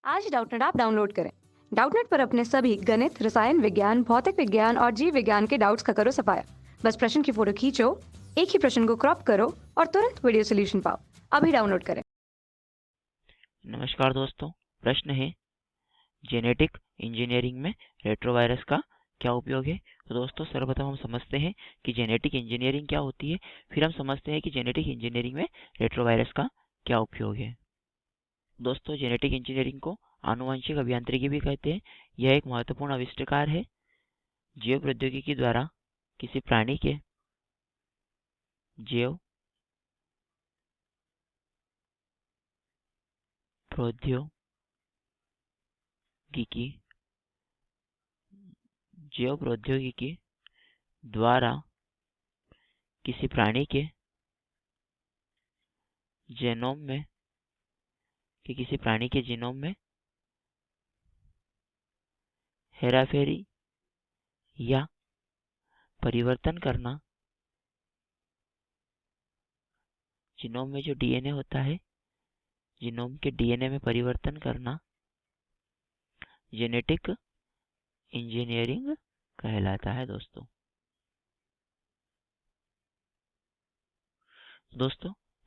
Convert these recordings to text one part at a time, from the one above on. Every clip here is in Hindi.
आज डाउटनेट ऐप डाउनलोड करें। डाउटनेट पर अपने सभी गणित, रसायन विज्ञान, भौतिक विज्ञान और जीव विज्ञान के डाउट्स का करो सफाया। बस प्रश्न की फोटो खींचो, एक ही प्रश्न को क्रॉप करो और तुरंत वीडियो सोल्यूशन पाओ। अभी डाउनलोड करें। नमस्कार दोस्तों, प्रश्न है जेनेटिक इंजीनियरिंग में रेट्रोवायरस का क्या उपयोग है। तो दोस्तों सर्वप्रथम हम समझते हैं कि जेनेटिक इंजीनियरिंग क्या होती है, फिर हम समझते हैं कि जेनेटिक इंजीनियरिंग में रेट्रोवायरस का क्या उपयोग है। दोस्तों जेनेटिक इंजीनियरिंग को आनुवंशिक अभियांत्रिकी भी कहते हैं। यह एक महत्वपूर्ण आविष्कार है जैव प्रौद्योगिकी द्वारा किसी प्राणी के जैव प्रौद्योगिकी जैव प्रौद्योगिकी द्वारा किसी प्राणी के जेनोम में किसी प्राणी के जीनोम में हेराफेरी या परिवर्तन करना। जीनोम में जो डीएनए होता है, जीनोम के डीएनए में परिवर्तन करना जेनेटिक इंजीनियरिंग कहलाता है। दोस्तों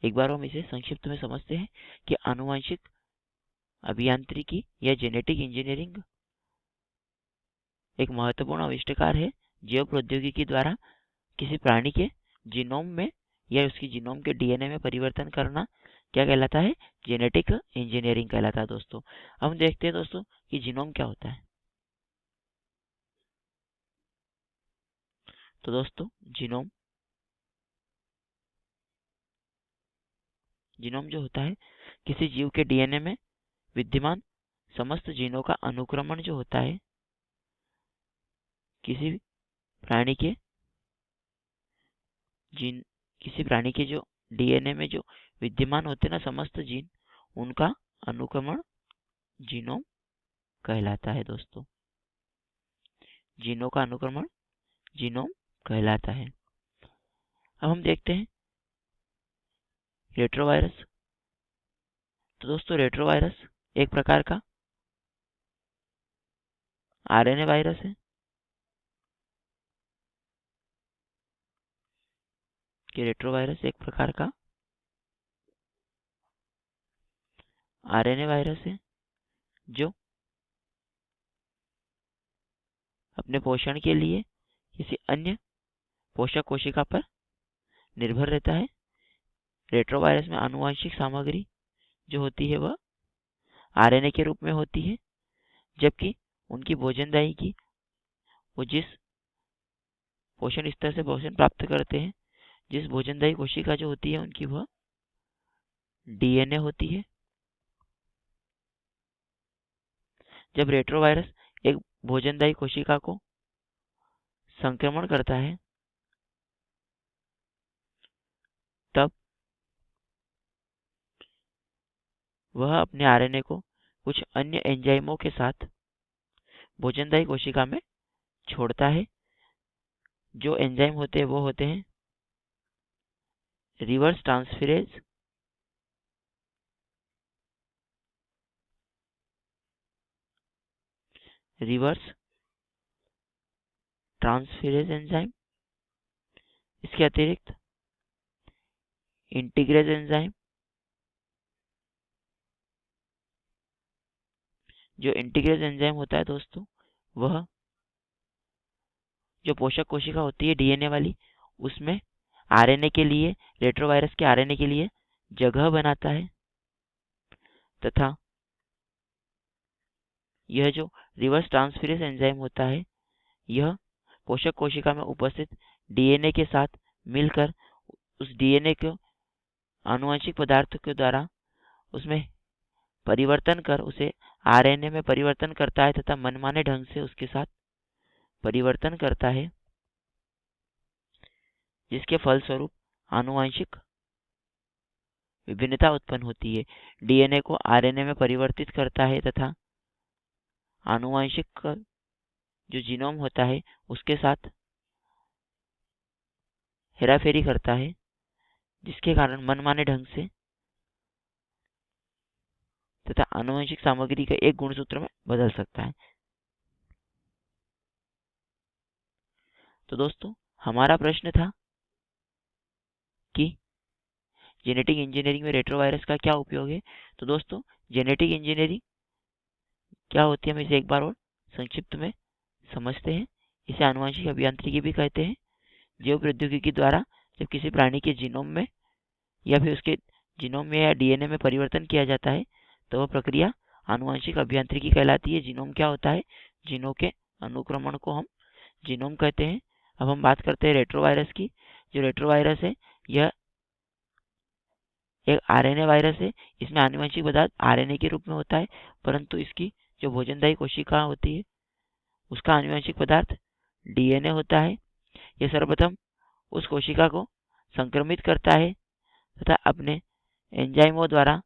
एक बार हम इसे संक्षिप्त में समझते हैं कि आनुवंशिक अभियांत्रिकी या जेनेटिक इंजीनियरिंग एक महत्वपूर्ण आविष्कार है जैव प्रौद्योगिकी द्वारा किसी प्राणी के जीनोम में या उसकी जीनोम के डीएनए में परिवर्तन करना क्या कहलाता है, जेनेटिक इंजीनियरिंग कहलाता है। दोस्तों हम देखते हैं दोस्तों कि जीनोम क्या होता है। तो दोस्तों जीनोम जो होता है किसी जीव के डीएनए में विद्यमान समस्त जीनों का अनुक्रमण जो होता है। किसी प्राणी के जीन किसी प्राणी के जो डीएनए में जो विद्यमान होते हैं ना समस्त जीन, उनका अनुक्रमण जीनोम कहलाता है। दोस्तों जीनों का अनुक्रमण जीनोम कहलाता है। अब हम देखते हैं रेट्रोवायरस। तो दोस्तों रेट्रोवायरस एक प्रकार का आरएनए वायरस है कि रेट्रोवायरस एक प्रकार का आरएनए वायरस है जो अपने पोषण के लिए किसी अन्य पोषक कोशिका पर निर्भर रहता है। रेट्रोवायरस में आनुवंशिक सामग्री जो होती है वह आरएनए के रूप में होती है, जबकि उनकी भोजनदायी की वो जिस पोषण स्तर से पोषण प्राप्त करते हैं, जिस भोजनदायी कोशिका जो होती है उनकी वह डीएनए होती है। जब रेट्रोवायरस एक भोजनदायी कोशिका को संक्रमण करता है तब वह अपने आरएनए को कुछ अन्य एंजाइमों के साथ भोजनदायी कोशिका में छोड़ता है। जो एंजाइम होते हैं वो होते हैं रिवर्स ट्रांसफेरेज, एंजाइम। इसके अतिरिक्त इंटीग्रेज एंजाइम। जो इंटीग्रेज एंजाइम होता है दोस्तों, वह जो पोषक कोशिका होती है डीएनए वाली, उसमें आरएनए के लिए, रेट्रोवायरस के आरएनए के लिए जगह बनाता है तथा यह जो रिवर्स ट्रांसफेरेज एंजाइम होता है, यह पोषक कोशिका में उपस्थित डीएनए के साथ मिलकर उस डीएनए को आनुवंशिक पदार्थों के द्वारा उसमें परिवर्तन कर उसे आरएनए में परिवर्तन करता है तथा मनमाने ढंग से उसके साथ परिवर्तन करता है, जिसके फलस्वरूप आनुवंशिक विभिन्नता उत्पन्न होती है। डीएनए को आरएनए में परिवर्तित करता है तथा आनुवंशिक जो जीनोम होता है उसके साथ हेराफेरी करता है, जिसके कारण मनमाने ढंग से तथा आनुवंशिक सामग्री के एक गुणसूत्र में बदल सकता है। तो दोस्तों हमारा प्रश्न था कि जेनेटिक इंजीनियरिंग में रेट्रोवायरस का क्या उपयोग है। तो दोस्तों जेनेटिक इंजीनियरिंग क्या होती है, हम इसे एक बार और संक्षिप्त में समझते हैं। इसे आनुवंशिक अभियांत्रिकी भी कहते हैं। जैव प्रौद्योगिकी द्वारा जब किसी प्राणी के जीनोम में या फिर उसके जीनोम में या डीएनए में परिवर्तन किया जाता है तो वह प्रक्रिया आनुवंशिक अभियांत्रिकी कहलाती है। जीनोम क्या होता है? जीनों के अनुक्रमण को हम जीनोम कहते हैं। अब हम बात करते हैं रेट्रोवायरस की। जो रेट्रोवायरस है यह एक आरएनए वायरस है। इसमें आनुवंशिक पदार्थ आरएनए के रूप में होता है, परंतु इसकी जो भोजनदायी कोशिका होती है उसका आनुवंशिक पदार्थ डीएनए होता है। यह सर्वप्रथम उस कोशिका को संक्रमित करता है तथा अपने एंजाइमों द्वारा,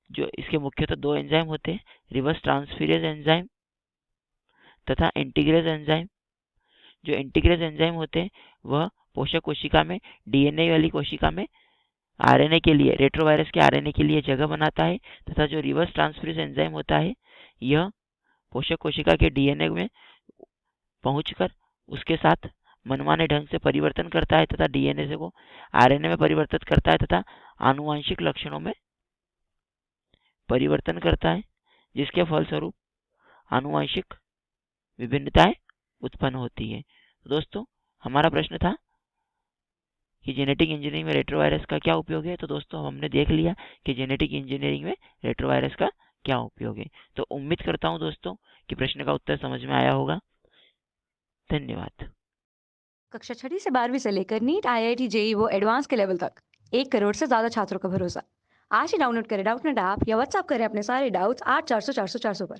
जो इसके मुख्यतः दो एंजाइम होते हैं, रिवर्स ट्रांसफेरेज एंजाइम तथा इंटीग्रेज एंजाइम। जो इंटीग्रेज एंजाइम होते हैं वह पोषक कोशिका में, डीएनए वाली कोशिका में आरएनए के लिए, रेट्रोवायरस के आरएनए के लिए जगह बनाता है तथा जो रिवर्स ट्रांसफेरेज एंजाइम होता है यह पोषक कोशिका के डीएनए में पहुंचकर उसके साथ मनमाने ढंग से परिवर्तन करता है तथा डीएनए से को आरएनए में परिवर्तित करता है तथा आनुवंशिक लक्षणों में परिवर्तन करता है, जिसके फलस्वरूप आनुवंशिक विभिन्नताएं उत्पन्न होती है। तो दोस्तों हमारा प्रश्न था कि जेनेटिक इंजीनियरिंग में रेट्रोवायरस का क्या उपयोग है। तो दोस्तों हमने देख लिया कि जेनेटिक इंजीनियरिंग में रेट्रोवायरस का क्या उपयोग है। तो उम्मीद करता हूं दोस्तों कि प्रश्न का उत्तर समझ में आया होगा। धन्यवाद। कक्षा 6 से 12वीं से लेकर नीट, आईआईटी, जेई वो एडवांस के लेवल तक 1 करोड़ से ज्यादा छात्रों का भरोसा। आज ही डाउनलोड करें डाउटनेट ऐप या व्हाट्सएप करें अपने सारे डाउट्स 8400 400 400 पर।